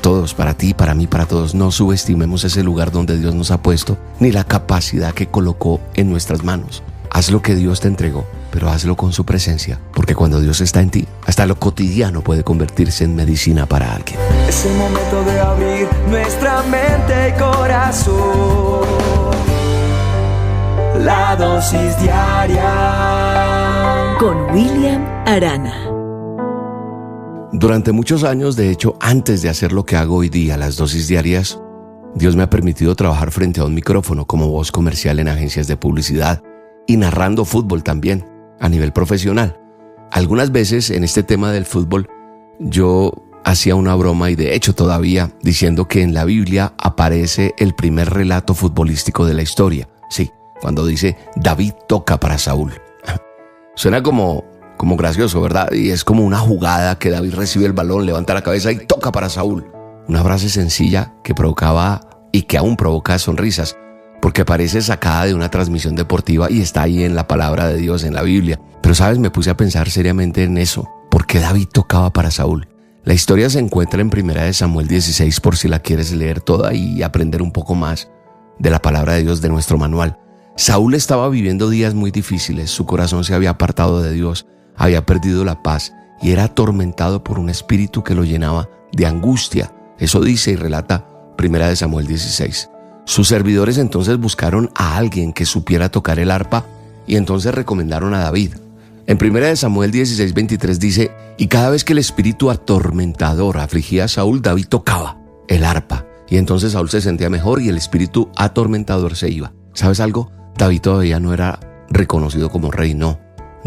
todos, para ti, para mí, para todos. No subestimemos ese lugar donde Dios nos ha puesto, ni la capacidad que colocó en nuestras manos. Haz lo que Dios te entregó, pero hazlo con su presencia, porque cuando Dios está en ti, hasta lo cotidiano puede convertirse en medicina para alguien. Es el momento de abrir nuestra mente y corazón. La dosis diaria con William Arana. Durante muchos años, de hecho, antes de hacer lo que hago hoy día, las dosis diarias, Dios me ha permitido trabajar frente a un micrófono como voz comercial en agencias de publicidad y narrando fútbol también, a nivel profesional. Algunas veces en este tema del fútbol, yo hacía una broma y de hecho todavía diciendo que en la Biblia aparece el primer relato futbolístico de la historia. Sí, cuando dice David toca para Saúl. Suena como gracioso, ¿verdad? Y es como una jugada que David recibe el balón, levanta la cabeza y toca para Saúl. Una frase sencilla que provocaba y que aún provoca sonrisas, porque parece sacada de una transmisión deportiva y está ahí en la palabra de Dios, en la Biblia. Pero, ¿sabes? Me puse a pensar seriamente en eso. ¿Por qué David tocaba para Saúl? La historia se encuentra en 1 Samuel 16, por si la quieres leer toda y aprender un poco más de la palabra de Dios de nuestro manual. Saúl estaba viviendo días muy difíciles, su corazón se había apartado de Dios, había perdido la paz y era atormentado por un espíritu que lo llenaba de angustia. Eso dice y relata 1 Samuel 16. Sus servidores entonces buscaron a alguien que supiera tocar el arpa y entonces recomendaron a David. En 1 Samuel 16, 23 dice: y cada vez que el espíritu atormentador afligía a Saúl, David tocaba el arpa. Y entonces Saúl se sentía mejor y el espíritu atormentador se iba. ¿Sabes algo? David todavía no era reconocido como rey, no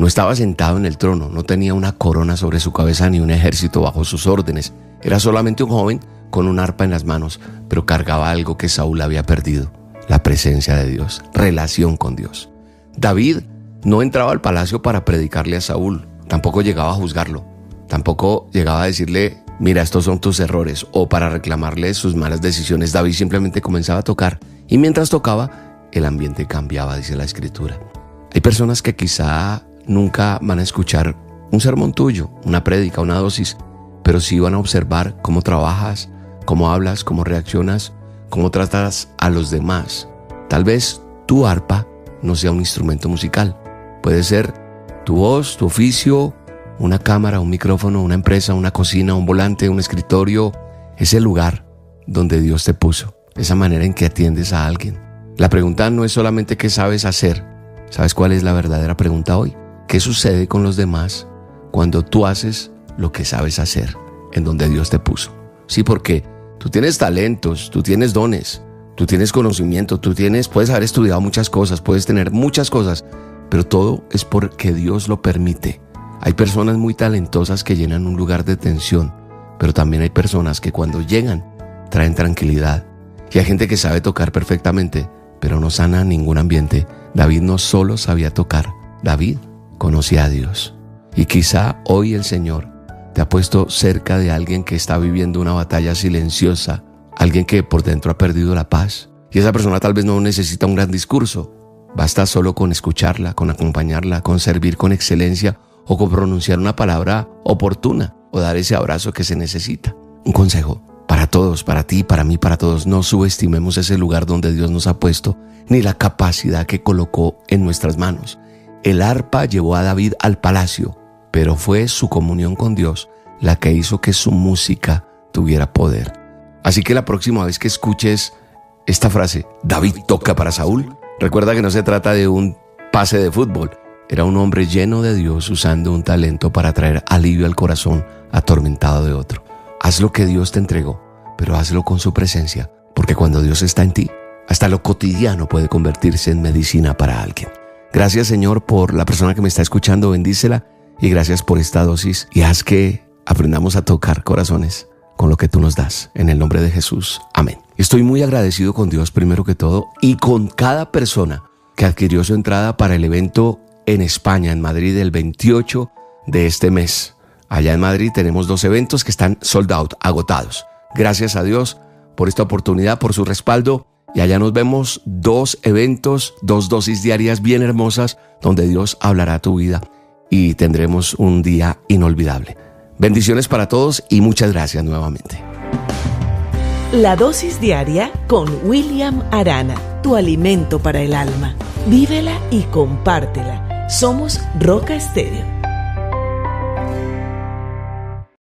estaba sentado en el trono, no tenía una corona sobre su cabeza ni un ejército bajo sus órdenes. Era solamente un joven con un arpa en las manos, pero cargaba algo que Saúl había perdido: la presencia de Dios, relación con Dios. David no entraba al palacio para predicarle a Saúl, tampoco llegaba a juzgarlo, tampoco llegaba a decirle: mira, estos son tus errores, o para reclamarle sus malas decisiones. David simplemente comenzaba a tocar y mientras tocaba, el ambiente cambiaba, dice la Escritura. Hay personas que quizá nunca van a escuchar un sermón tuyo, una prédica, una dosis, pero sí van a observar cómo trabajas, cómo hablas, cómo reaccionas, cómo tratas a los demás. Tal vez tu arpa no sea un instrumento musical. Puede ser tu voz, tu oficio, una cámara, un micrófono, una empresa, una cocina, un volante, un escritorio. Es el lugar donde Dios te puso, esa manera en que atiendes a alguien. La pregunta no es solamente qué sabes hacer. ¿Sabes cuál es la verdadera pregunta hoy? ¿Qué sucede con los demás cuando tú haces lo que sabes hacer en donde Dios te puso? Sí, porque tú tienes talentos, tú tienes dones, tú tienes conocimiento, puedes haber estudiado muchas cosas, puedes tener muchas cosas, pero todo es porque Dios lo permite. Hay personas muy talentosas que llenan un lugar de tensión, pero también hay personas que cuando llegan traen tranquilidad. Y hay gente que sabe tocar perfectamente, pero no sana ningún ambiente. David no solo sabía tocar, David conocía a Dios. Y quizá hoy el Señor te ha puesto cerca de alguien que está viviendo una batalla silenciosa, alguien que por dentro ha perdido la paz. Y esa persona tal vez no necesita un gran discurso, basta solo con escucharla, con acompañarla, con servir con excelencia o con pronunciar una palabra oportuna o dar ese abrazo que se necesita. Un consejo para todos, para ti, para mí, para todos: no subestimemos ese lugar donde Dios nos ha puesto, ni la capacidad que colocó en nuestras manos. El arpa llevó a David al palacio, pero fue su comunión con Dios la que hizo que su música tuviera poder. Así que la próxima vez que escuches esta frase, David toca para Saúl, recuerda que no se trata de un pase de fútbol. Era un hombre lleno de Dios usando un talento para traer alivio al corazón atormentado de otro. Haz lo que Dios te entregó, pero hazlo con su presencia, porque cuando Dios está en ti, hasta lo cotidiano puede convertirse en medicina para alguien. Gracias, Señor, por la persona que me está escuchando, bendícela, y gracias por esta dosis, y haz que aprendamos a tocar corazones con lo que tú nos das, en el nombre de Jesús, amén. Estoy muy agradecido con Dios primero que todo, y con cada persona que adquirió su entrada para el evento en España, en Madrid, el 28 de este mes. Allá en Madrid tenemos 2 eventos que están sold out, agotados. Gracias a Dios por esta oportunidad, por su respaldo. Y allá nos vemos, 2 eventos, 2 dosis diarias bien hermosas, donde Dios hablará a tu vida y tendremos un día inolvidable. Bendiciones para todos y muchas gracias nuevamente. La dosis diaria con William Arana, tu alimento para el alma. Vívela y compártela. Somos Roca Estéreo.